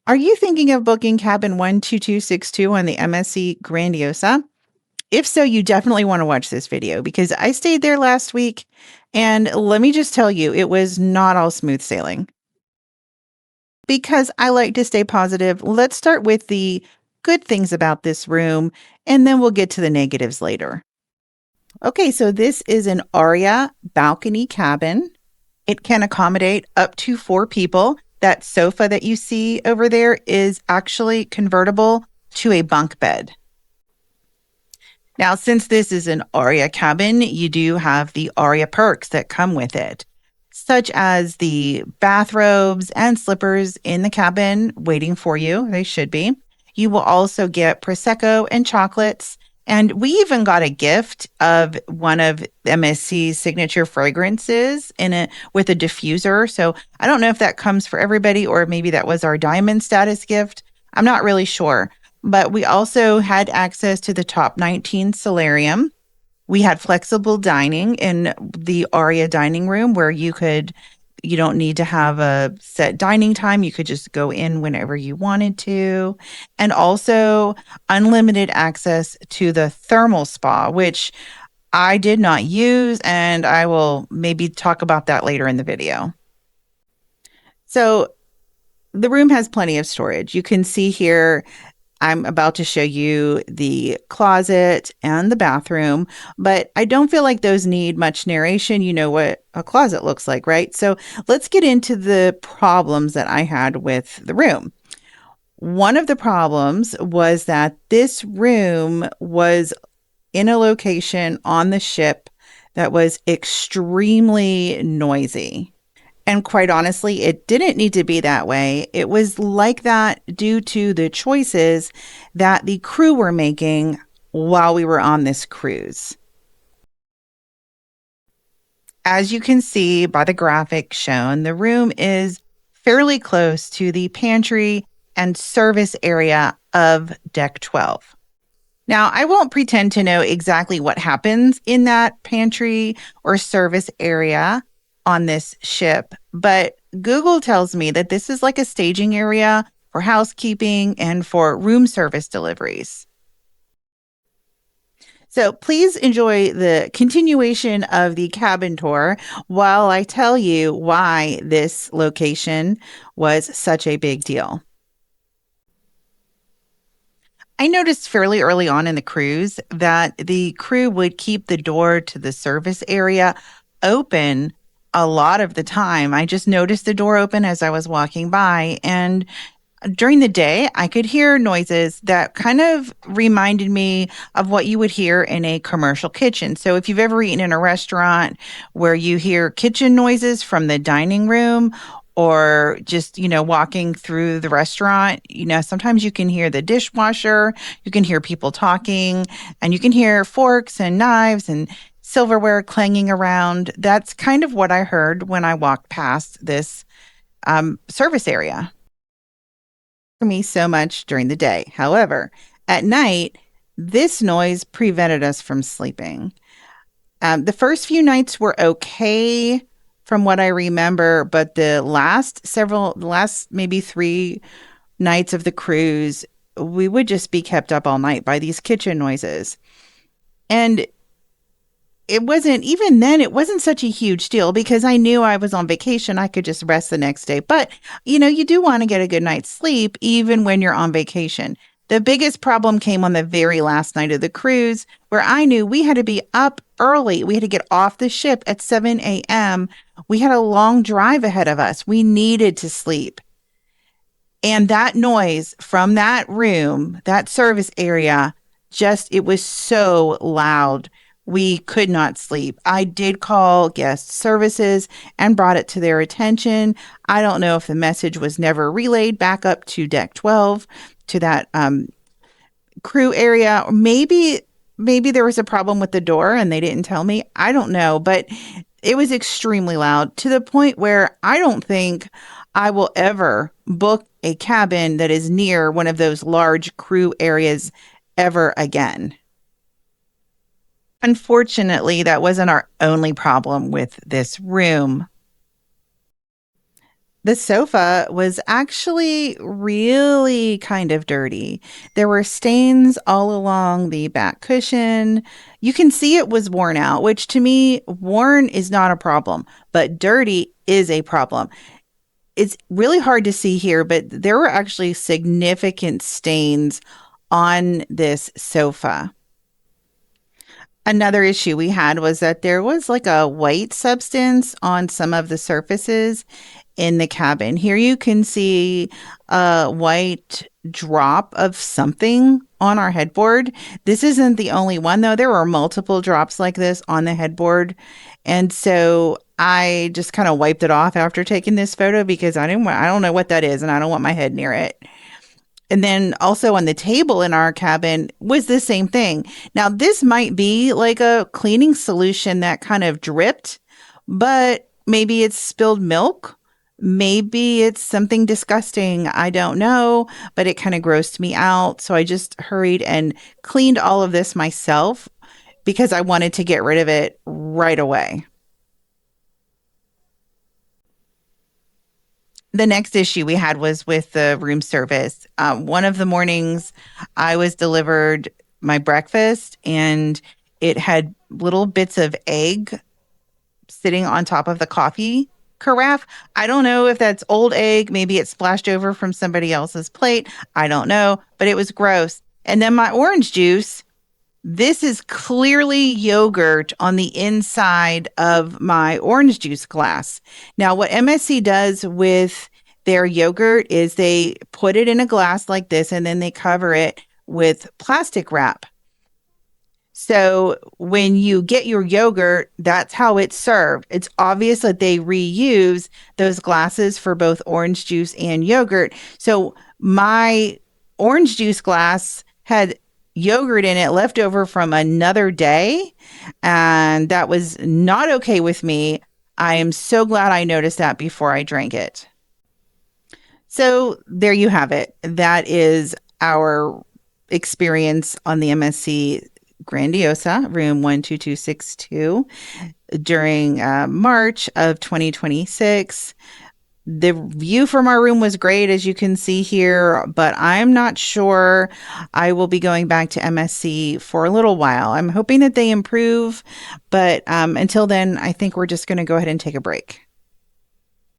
Are you thinking of booking cabin 12262 on the MSC Grandiosa? If so, you definitely want to watch this video because I stayed there last week and let me just tell you, it was not all smooth sailing. Because I like to stay positive, let's start with the good things about this room and then we'll get to the negatives later. Okay, so this is an Aria balcony cabin. It can accommodate up to 4 people. That sofa that you see over there is actually convertible to a bunk bed. Now, since this is an Aria cabin, you do have the Aria perks that come with it, such as the bathrobes and slippers in the cabin waiting for you. They should be. You will also get Prosecco and chocolates. And we even got a gift of one of MSC's signature fragrances in it with a diffuser. So I don't know if that comes for everybody or maybe that was our diamond status gift. I'm not really sure. But we also had access to the top 19 solarium. We had flexible dining in the Aria dining room where you don't need to have a set dining time. You could just go in whenever you wanted to. And also unlimited access to the thermal spa, which I did not use. And I will maybe talk about that later in the video. So the room has plenty of storage. You can see here I'm about to show you the closet and the bathroom, but I don't feel like those need much narration. You know what a closet looks like, right? So let's get into the problems that I had with the room. One of the problems was that this room was in a location on the ship that was extremely noisy. And quite honestly, it didn't need to be that way. It was like that due to the choices that the crew were making while we were on this cruise. As you can see by the graphic shown, the room is fairly close to the pantry and service area of Deck 12. Now, I won't pretend to know exactly what happens in that pantry or service area on this ship, but Google tells me that this is like a staging area for housekeeping and for room service deliveries. So please enjoy the continuation of the cabin tour while I tell you why this location was such a big deal. I noticed fairly early on in the cruise that the crew would keep the door to the service area open a lot of the time. I just noticed the door open as I was walking by. And during the day, I could hear noises that kind of reminded me of what you would hear in a commercial kitchen. So if you've ever eaten in a restaurant where you hear kitchen noises from the dining room or just, walking through the restaurant, sometimes you can hear the dishwasher, you can hear people talking, and you can hear forks and knives and silverware clanging around. That's kind of what I heard when I walked past this service area. For me so much during the day. However, at night, this noise prevented us from sleeping. The first few nights were okay from what I remember, but the last maybe 3 nights of the cruise, we would just be kept up all night by these kitchen noises. And it wasn't such a huge deal because I knew I was on vacation. I could just rest the next day. But, you do want to get a good night's sleep even when you're on vacation. The biggest problem came on the very last night of the cruise where I knew we had to be up early. We had to get off the ship at 7 a.m. We had a long drive ahead of us. We needed to sleep. And that noise from that room, that service area, it was so loud. We could not sleep. I did call guest services and brought it to their attention. I don't know if the message was never relayed back up to Deck 12, to that crew area. Or maybe there was a problem with the door and they didn't tell me. I don't know, but it was extremely loud to the point where I don't think I will ever book a cabin that is near one of those large crew areas ever again. Unfortunately, that wasn't our only problem with this room. The sofa was actually really kind of dirty. There were stains all along the back cushion. You can see it was worn out, which to me, worn is not a problem, but dirty is a problem. It's really hard to see here, but there were actually significant stains on this sofa. Another issue we had was that there was like a white substance on some of the surfaces in the cabin. Here you can see a white drop of something on our headboard. This isn't the only one though. There were multiple drops like this on the headboard. And so I just kind of wiped it off after taking this photo because I don't know what that is and I don't want my head near it. And then also on the table in our cabin was the same thing. Now, this might be like a cleaning solution that kind of dripped, but maybe it's spilled milk. Maybe it's something disgusting. I don't know, but it kind of grossed me out. So I just hurried and cleaned all of this myself because I wanted to get rid of it right away. The next issue we had was with the room service. One of the mornings, I was delivered my breakfast and it had little bits of egg sitting on top of the coffee carafe. I don't know if that's old egg. Maybe it splashed over from somebody else's plate. I don't know, but it was gross. And then my orange juice, this is clearly yogurt on the inside of my orange juice glass. Now, what MSC does with their yogurt is they put it in a glass like this and then they cover it with plastic wrap. So when you get your yogurt, that's how it's served. It's obvious that they reuse those glasses for both orange juice and yogurt. So my orange juice glass had yogurt in it left over from another day, and that was not okay with me. I am so glad I noticed that before I drank it. So there you have it. That is our experience on the MSC Grandiosa, room 12262, during March of 2026. The view from our room was great, as you can see here, but I'm not sure I will be going back to MSC for a little while. I'm hoping that they improve, but until then, I think we're just going to go ahead and take a break.